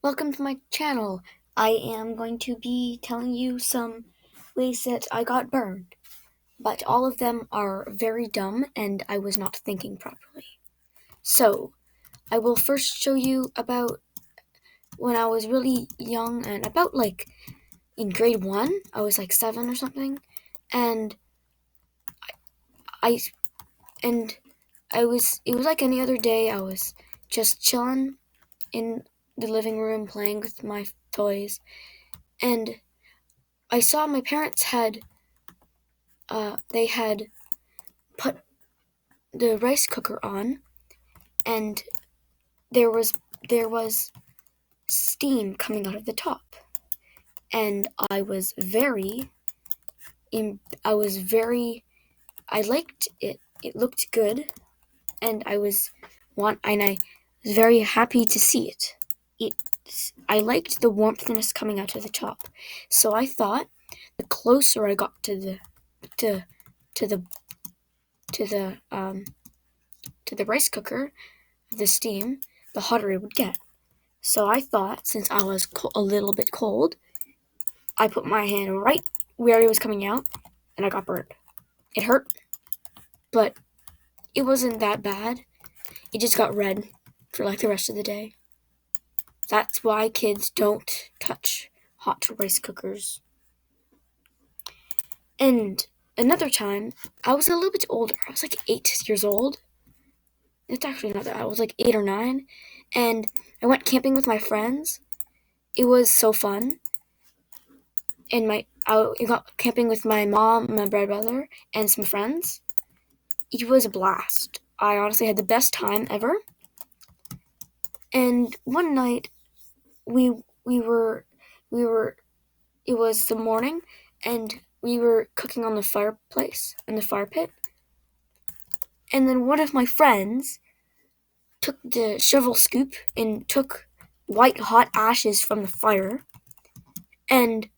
Welcome to my channel. I am going to be telling you some ways that I got burned, but all of them are very dumb and I was not thinking properly. So, I will first show you about when I was really young and about in grade 1, I was like 7 or something, and I and it was like any other day. I was just chilling in the living room playing with my toys, and I saw my parents they had put the rice cooker on, and there was there was steam coming out of the top, and I was very I liked it. It looked good, and I was very happy to see it. It I liked the warmthness coming out of the top, so I thought the closer I got to the to to the to the to the rice cooker, the steam, the hotter it would get. So I thought, since I was a little bit cold, I put my hand right where it was coming out, and I got burned. It hurt, but it wasn't that bad. It just got red for like the rest of the day. That's why kids don't touch hot rice cookers. And another time, I was a little bit older. I was like 8 years old. It's actually not that. I was like 8 or 9, and I went camping with my friends. It was so fun. And I got camping with my mom, my brother, and some friends. It was a blast. I honestly had the best time ever. And one night, we we were we were it was the morning, and we were cooking on the fireplace in the fire pit. And then one of my friends took the shovel scoop and took white hot ashes from the fire and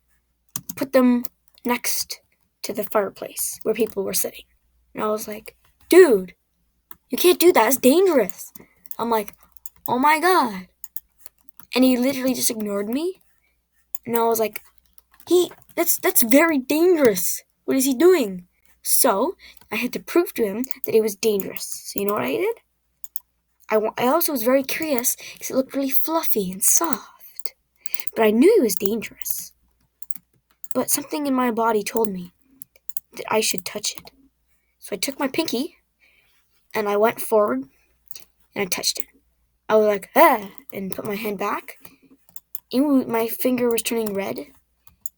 put them next to the fireplace where people were sitting. And I was like, dude, you can't do that. It's dangerous. I'm like, oh my god. And he literally just ignored me. And I was like, that's very dangerous. What is he doing? So I had to prove to him that it was dangerous. So you know what I did? I also was very curious because it looked really fluffy and soft. But I knew it was dangerous. But something in my body told me that I should touch it. So I took my pinky and I went forward and I touched it. I was like, ah, and put my hand back. My finger was turning red.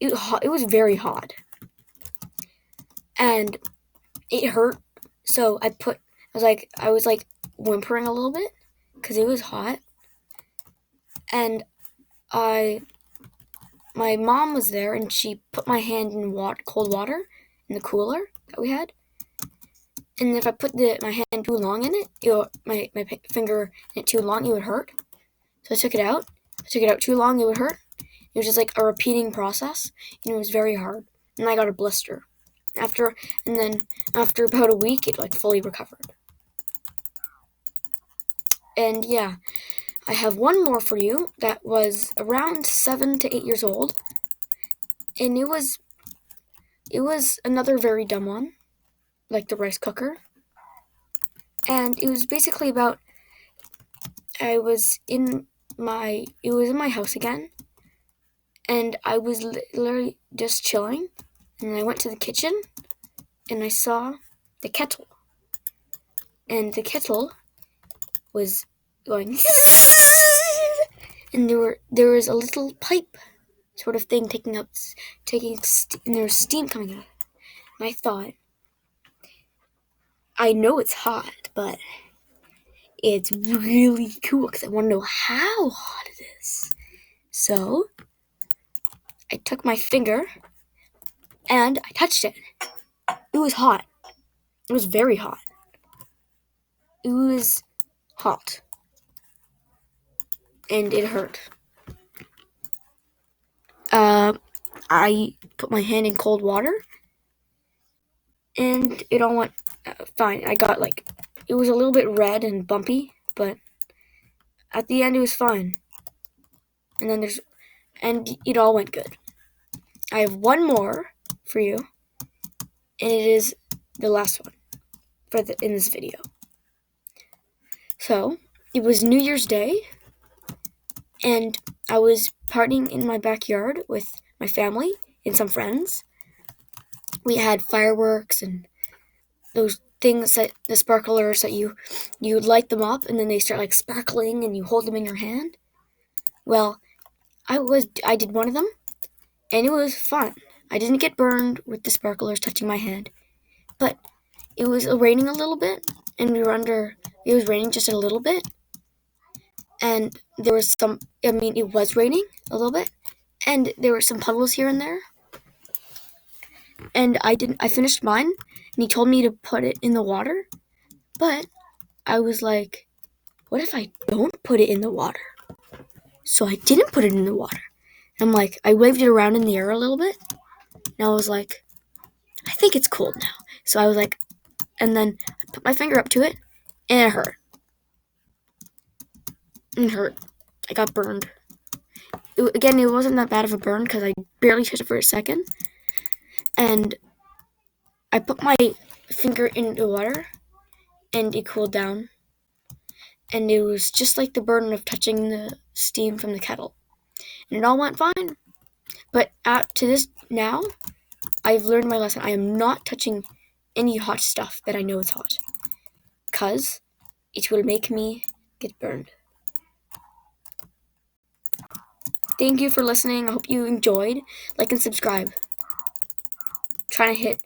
It was very hot. And it hurt. So I was like whimpering a little bit because it was hot. And my mom was there, and she put my hand in cold water in the cooler that we had. And if I put my hand too long in it, my finger in it too long, it would hurt. So I took it out. If I took it out too long, it would hurt. It was just like a repeating process, and it was very hard. And I got a blister. After about a week, it like fully recovered. And yeah, I have one more for you that was around 7 to 8 years old, and it was another very dumb one, like the rice cooker. And it was basically about it was in my house again, and I was literally just chilling, and I went to the kitchen and I saw the kettle, and the kettle was going and there was a little pipe sort of thing and there was steam coming out. And I thought, I know it's hot, but it's really cool because I want to know how hot it is. So I took my finger and I touched it. It was hot. It was very hot. It was hot. And it hurt. I put my hand in cold water, and it all went fine. I got it was a little bit red and bumpy, but at the end it was fine. and it all went good. I have one more for you, and it is the last one in this video. So, it was New Year's Day, and I was partying in my backyard with my family and some friends. We had fireworks and those things the sparklers that you light them up and then they start like sparkling and you hold them in your hand. Well, I did one of them and it was fun. I didn't get burned with the sparklers touching my hand, but it was raining a little bit and it was raining just a little bit, and there was it was raining a little bit and there were some puddles here and there, and I finished mine and he told me to put it in the water, but I was like, what if I don't put it in the water? So I didn't put it in the water. I'm like, I waved it around in the air a little bit, and I was like, I think it's cold now. So I was like, and then I put my finger up to it, and it hurt. It hurt. I got burned. It wasn't that bad of a burn because I barely touched it for a second. And I put my finger in the water, and it cooled down. And it was just like the burn of touching the steam from the kettle. And it all went fine. But to this now, I've learned my lesson. I am not touching any hot stuff that I know is hot, because it will make me get burned. Thank you for listening. I hope you enjoyed. Like and subscribe. Trying to hit